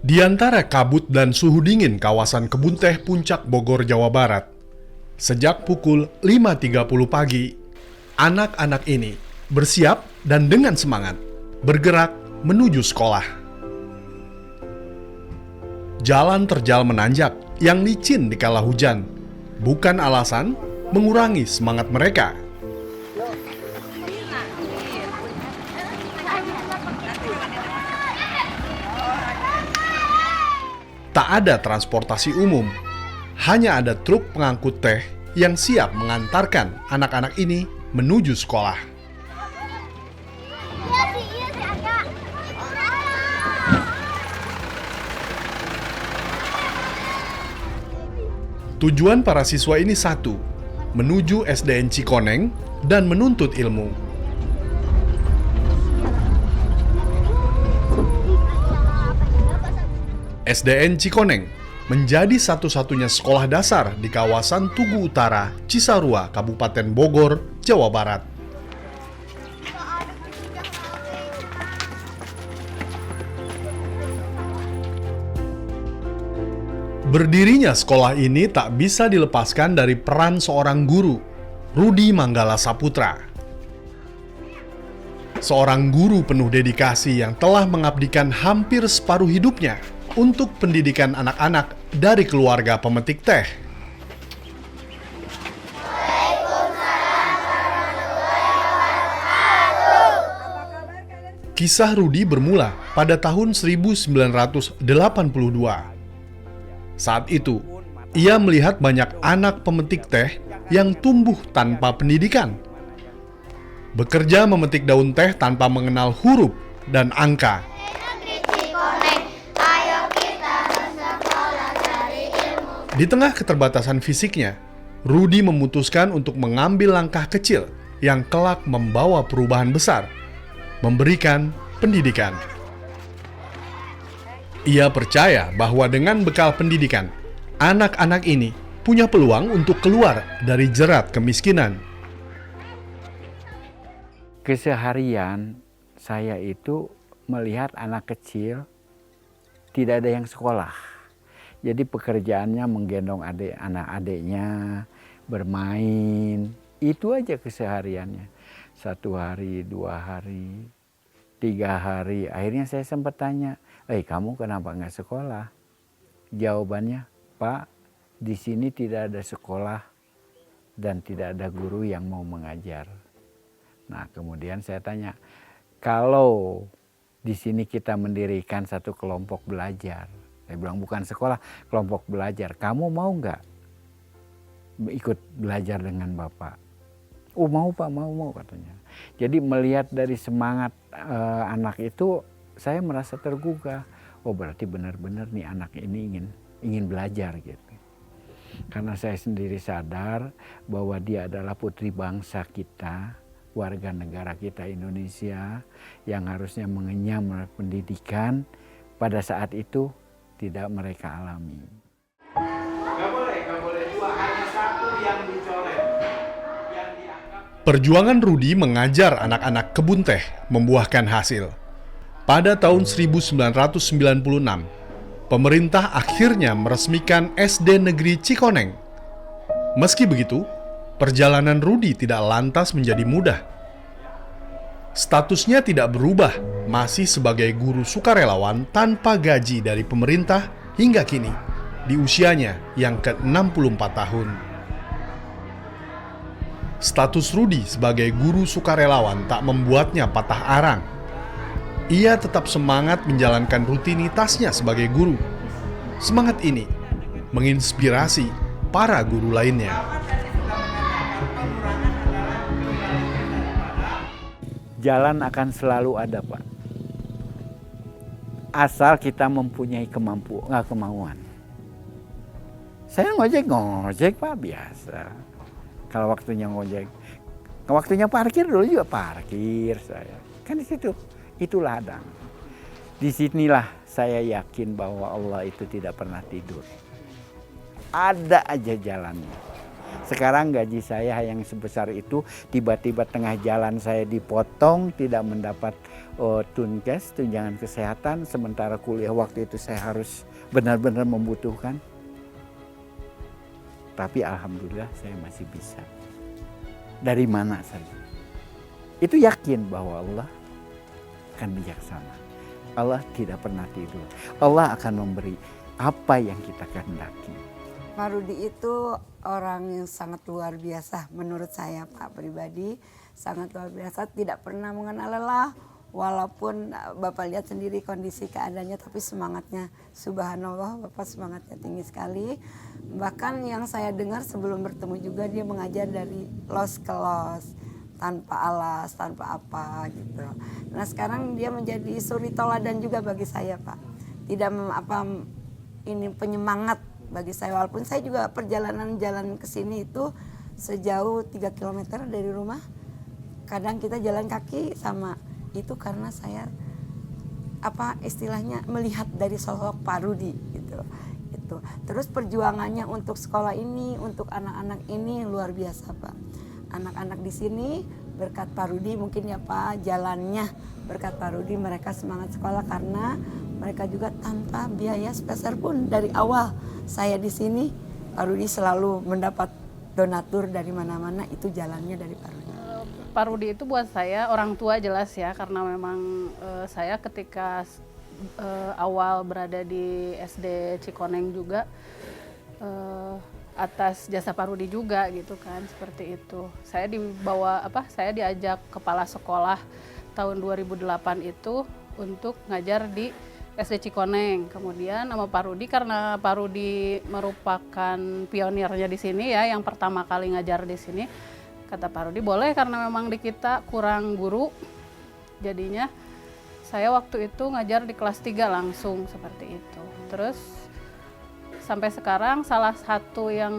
Di antara kabut dan suhu dingin kawasan Kebun Teh Puncak Bogor, Jawa Barat, sejak pukul 5.30 pagi, anak-anak ini bersiap dan dengan semangat bergerak menuju sekolah. Jalan terjal menanjak yang licin di kala hujan bukan alasan mengurangi semangat mereka. Tak ada transportasi umum, hanya ada truk pengangkut teh yang siap mengantarkan anak-anak ini menuju sekolah. Tujuan para siswa ini satu, menuju SDN Cikoneng dan menuntut ilmu. SDN Cikoneng menjadi satu-satunya sekolah dasar di kawasan Tugu Utara, Cisarua, Kabupaten Bogor, Jawa Barat. Berdirinya sekolah ini tak bisa dilepaskan dari peran seorang guru, Rudi Manggala Saputra. Seorang guru penuh dedikasi yang telah mengabdikan hampir separuh hidupnya untuk pendidikan anak-anak dari keluarga pemetik teh. Kisah Rudi bermula pada tahun 1982. Saat itu, ia melihat banyak anak pemetik teh yang tumbuh tanpa pendidikan. Bekerja memetik daun teh tanpa mengenal huruf dan angka. Di tengah keterbatasan fisiknya, Rudi memutuskan untuk mengambil langkah kecil yang kelak membawa perubahan besar, memberikan pendidikan. Ia percaya bahwa dengan bekal pendidikan, anak-anak ini punya peluang untuk keluar dari jerat kemiskinan. Keseharian saya itu melihat anak kecil tidak ada yang sekolah. Jadi pekerjaannya menggendong anak-adiknya, bermain, itu aja kesehariannya. 1 hari, 2 hari, 3 hari, akhirnya saya sempat tanya, kamu kenapa nggak sekolah? Jawabannya, Pak, di sini tidak ada sekolah dan tidak ada guru yang mau mengajar. Nah, kemudian saya tanya, kalau di sini kita mendirikan satu kelompok belajar, saya bilang bukan sekolah, kelompok belajar, kamu mau nggak ikut belajar dengan Bapak? Oh mau Pak, mau katanya. Jadi melihat dari semangat anak itu, saya merasa tergugah. Oh berarti benar-benar nih anak ini ingin belajar gitu. Karena saya sendiri sadar bahwa dia adalah putri bangsa kita, warga negara kita Indonesia, yang harusnya mengenyam pendidikan, pada saat itu tidak mereka alami. Gak boleh dua, hanya satu yang dicoret. Perjuangan Rudi mengajar anak-anak kebun teh membuahkan hasil. Pada tahun 1996, pemerintah akhirnya meresmikan SD Negeri Cikoneng. Meski begitu, perjalanan Rudi tidak lantas menjadi mudah. Statusnya tidak berubah, masih sebagai guru sukarelawan tanpa gaji dari pemerintah hingga kini, di usianya yang ke-64 tahun. Status Rudi sebagai guru sukarelawan tak membuatnya patah arang. Ia tetap semangat menjalankan rutinitasnya sebagai guru. Semangat ini menginspirasi para guru lainnya. Jalan akan selalu ada, Pak. Asal kita mempunyai kemauan. Saya ngojek Pak, biasa. Kalau waktunya ngojek, waktunya parkir dulu juga parkir saya. Kan di situ, itu ladang. Disinilah saya yakin bahwa Allah itu tidak pernah tidur. Ada aja jalannya. Sekarang gaji saya yang sebesar itu, tiba-tiba tengah jalan saya dipotong, tidak mendapat tunkes, tunjangan kesehatan, sementara kuliah waktu itu saya harus benar-benar membutuhkan. Tapi alhamdulillah saya masih bisa. Dari mana saja. Itu yakin bahwa Allah akan bijaksana. Allah tidak pernah tidur. Allah akan memberi apa yang kita kehendaki. Pak Rudi itu orang yang sangat luar biasa menurut saya, Pak, pribadi. Sangat luar biasa, tidak pernah mengenal lelah. Walaupun Bapak lihat sendiri kondisi keadaannya, tapi semangatnya, subhanallah, Bapak semangatnya tinggi sekali. Bahkan yang saya dengar sebelum bertemu juga, dia mengajar dari los ke los, tanpa alas, tanpa apa gitu. Nah sekarang dia menjadi suri toladan juga bagi saya, Pak. Tidak ini penyemangat bagi saya, walaupun saya juga perjalanan jalan ke sini itu sejauh 3 km dari rumah. Kadang kita jalan kaki sama itu karena saya istilahnya melihat dari sosok Pak Rudi gitu. Itu. Terus perjuangannya untuk sekolah ini, untuk anak-anak ini luar biasa, Pak. Anak-anak di sini berkat Pak Rudi mungkin ya Pak, jalannya berkat Pak Rudi mereka semangat sekolah karena mereka juga tanpa biaya sepeser pun dari awal saya di sini Pak Rudi selalu mendapat donatur dari mana-mana, itu jalannya dari Pak Rudi. Pak Rudi itu buat saya orang tua jelas ya, karena memang saya ketika awal berada di SD Cikoneng juga atas jasa Pak Rudi juga gitu kan, seperti itu. Saya saya diajak kepala sekolah tahun 2008 itu untuk ngajar di SD Cikoneng. Kemudian sama Pak Rudi, karena Pak Rudi merupakan pionirnya di sini ya, yang pertama kali ngajar di sini. Kata Pak Rudi, boleh karena memang di kita kurang guru. Jadinya saya waktu itu ngajar di kelas 3 langsung seperti itu. Terus sampai sekarang salah satu yang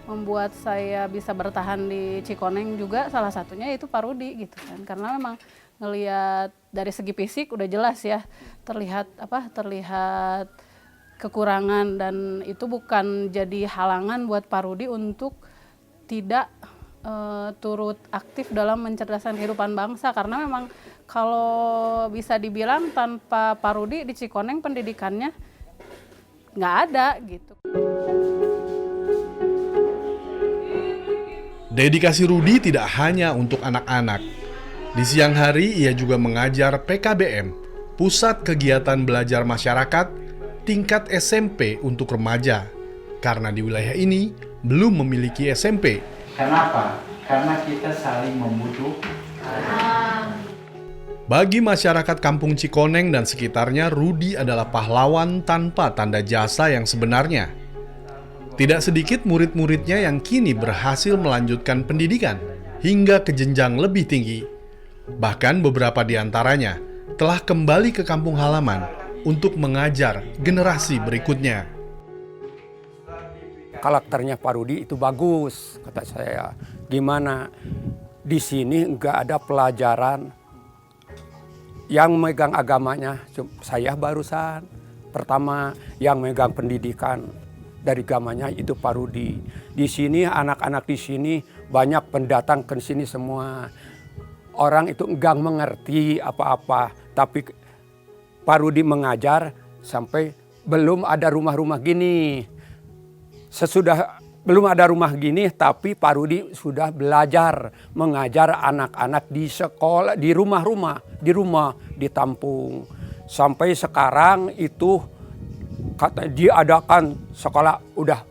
membuat saya bisa bertahan di Cikoneng juga salah satunya itu Pak Rudi gitu kan. Karena memang ngelihat dari segi fisik udah jelas ya, terlihat kekurangan, dan itu bukan jadi halangan buat Pak Rudi untuk tidak turut aktif dalam mencerdaskan kehidupan bangsa, karena memang kalau bisa dibilang tanpa Pak Rudi di Cikoneng pendidikannya nggak ada gitu. Dedikasi Rudi tidak hanya untuk anak-anak. Di siang hari ia juga mengajar PKBM, Pusat Kegiatan Belajar Masyarakat, tingkat SMP untuk remaja, karena di wilayah ini belum memiliki SMP. Kenapa? Karena kita saling membutuhkan. Bagi masyarakat Kampung Cikoneng dan sekitarnya, Rudi adalah pahlawan tanpa tanda jasa yang sebenarnya. Tidak sedikit murid-muridnya yang kini berhasil melanjutkan pendidikan hingga ke jenjang lebih tinggi. Bahkan beberapa di antaranya telah kembali ke kampung halaman untuk mengajar generasi berikutnya. Karakternya Pak Rudi itu bagus, kata saya. Gimana? Di sini nggak ada pelajaran yang megang agamanya. Saya barusan pertama yang megang pendidikan dari agamanya itu Pak Rudi. Di sini anak-anak di sini banyak pendatang ke sini semua. Orang itu enggak mengerti apa-apa, tapi Pak Rudi mengajar sampai belum ada rumah-rumah gini. Sesudah belum ada rumah gini, tapi Pak Rudi sudah belajar mengajar anak-anak di sekolah, di rumah-rumah, di Tampung. Sampai sekarang itu kata diadakan sekolah udah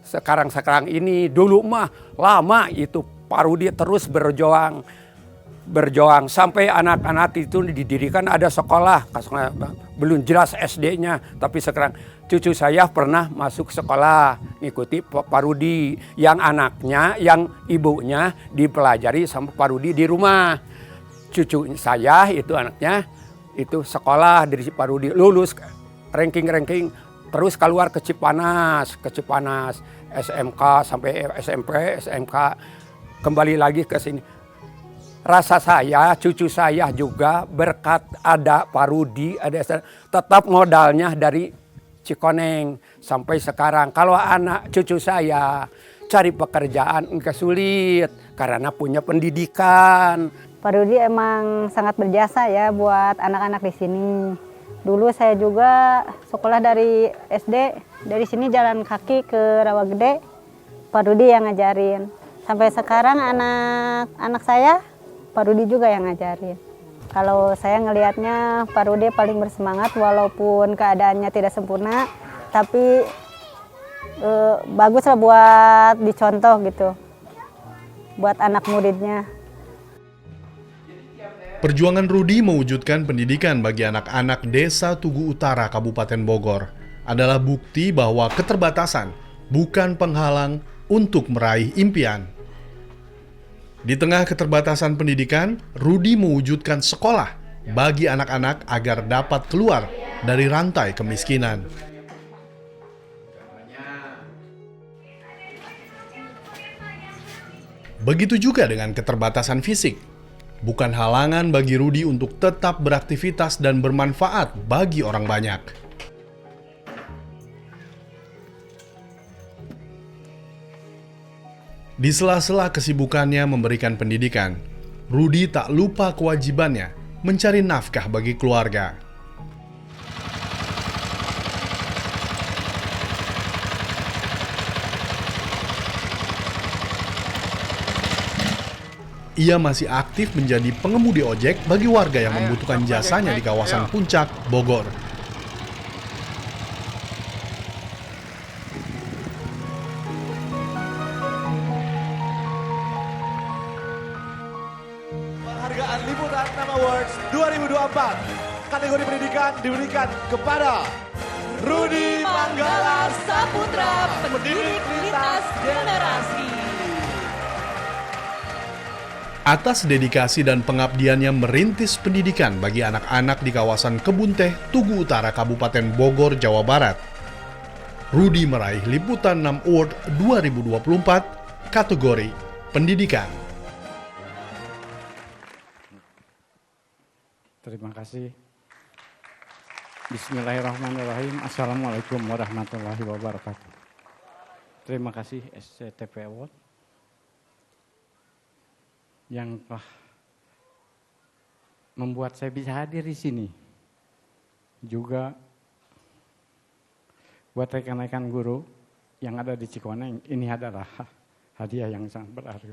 sekarang ini, dulu mah lama itu Pak Rudi terus berjuang sampai anak-anak itu didirikan ada sekolah, belum jelas SD-nya, tapi sekarang cucu saya pernah masuk sekolah ngikuti Pak Rudi, yang anaknya, yang ibunya dipelajari sama Pak Rudi di rumah. Cucu saya itu anaknya itu sekolah dari Pak Rudi, lulus ranking terus keluar ke Cipanas, SMK sampai SMP, SMK, kembali lagi ke sini. Rasa saya, cucu saya juga berkat ada Pak Rudi, tetap modalnya dari Cikoneng sampai sekarang. Kalau anak cucu saya cari pekerjaan enggak sulit karena punya pendidikan. Pak Rudi emang sangat berjasa ya buat anak-anak di sini. Dulu saya juga sekolah dari SD, dari sini jalan kaki ke Rawagede, Pak Rudi yang ngajarin. Sampai sekarang anak-anak saya, Pak Rudi juga yang ngajarin. Kalau saya ngelihatnya Pak Rudi paling bersemangat walaupun keadaannya tidak sempurna, tapi bagus lah buat dicontoh gitu, buat anak muridnya. Perjuangan Rudi mewujudkan pendidikan bagi anak-anak Desa Tugu Utara, Kabupaten Bogor adalah bukti bahwa keterbatasan bukan penghalang untuk meraih impian. Di tengah keterbatasan pendidikan, Rudi mewujudkan sekolah bagi anak-anak agar dapat keluar dari rantai kemiskinan. Begitu juga dengan keterbatasan fisik. Bukan halangan bagi Rudi untuk tetap beraktivitas dan bermanfaat bagi orang banyak. Di sela-sela kesibukannya memberikan pendidikan, Rudi tak lupa kewajibannya mencari nafkah bagi keluarga. Ia masih aktif menjadi pengemudi ojek bagi warga yang membutuhkan jasanya di kawasan Puncak, Bogor. Penghargaan Liputan 6 Awards 2024 kategori pendidikan diberikan kepada Rudi Manggala Saputra, pendidik lintas generasi. Atas dedikasi dan pengabdiannya merintis pendidikan bagi anak-anak di kawasan Kebun Teh, Tugu Utara, Kabupaten Bogor, Jawa Barat, Rudi meraih Liputan 6 Award 2024 kategori pendidikan. Terima kasih. Bismillahirrahmanirrahim. Assalamualaikum warahmatullahi wabarakatuh. Terima kasih SCTP Award yang telah membuat saya bisa hadir di sini. Juga buat rekan-rekan guru yang ada di Cikoneng, ini adalah hadiah yang sangat berharga.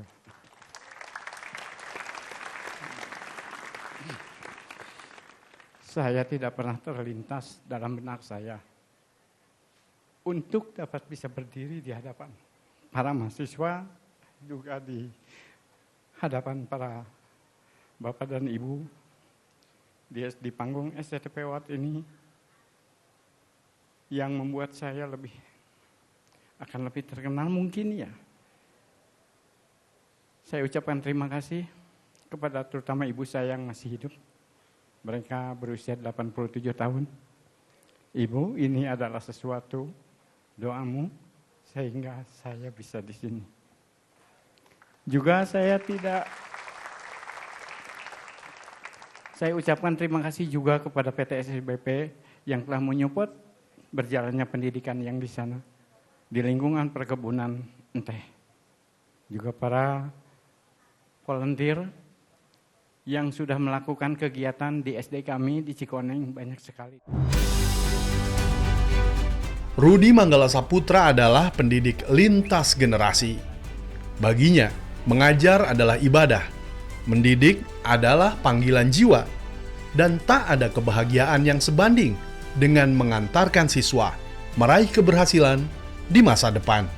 Saya tidak pernah terlintas dalam benak saya untuk dapat bisa berdiri di hadapan para mahasiswa, juga di hadapan para bapak dan ibu di panggung SCTP Award ini, yang membuat saya akan lebih terkenal mungkin ya. Saya ucapkan terima kasih kepada terutama ibu saya yang masih hidup. Mereka berusia 87 tahun. Ibu, ini adalah sesuatu doamu sehingga saya bisa di sini. Juga saya ucapkan terima kasih juga kepada PT SSBP yang telah menyupport berjalannya pendidikan yang di sana, di lingkungan perkebunan teh. Juga para volunteer yang sudah melakukan kegiatan di SD kami di Cikoneng banyak sekali. Rudi Manggala Saputra adalah pendidik lintas generasi. Baginya, mengajar adalah ibadah, mendidik adalah panggilan jiwa, dan tak ada kebahagiaan yang sebanding dengan mengantarkan siswa meraih keberhasilan di masa depan.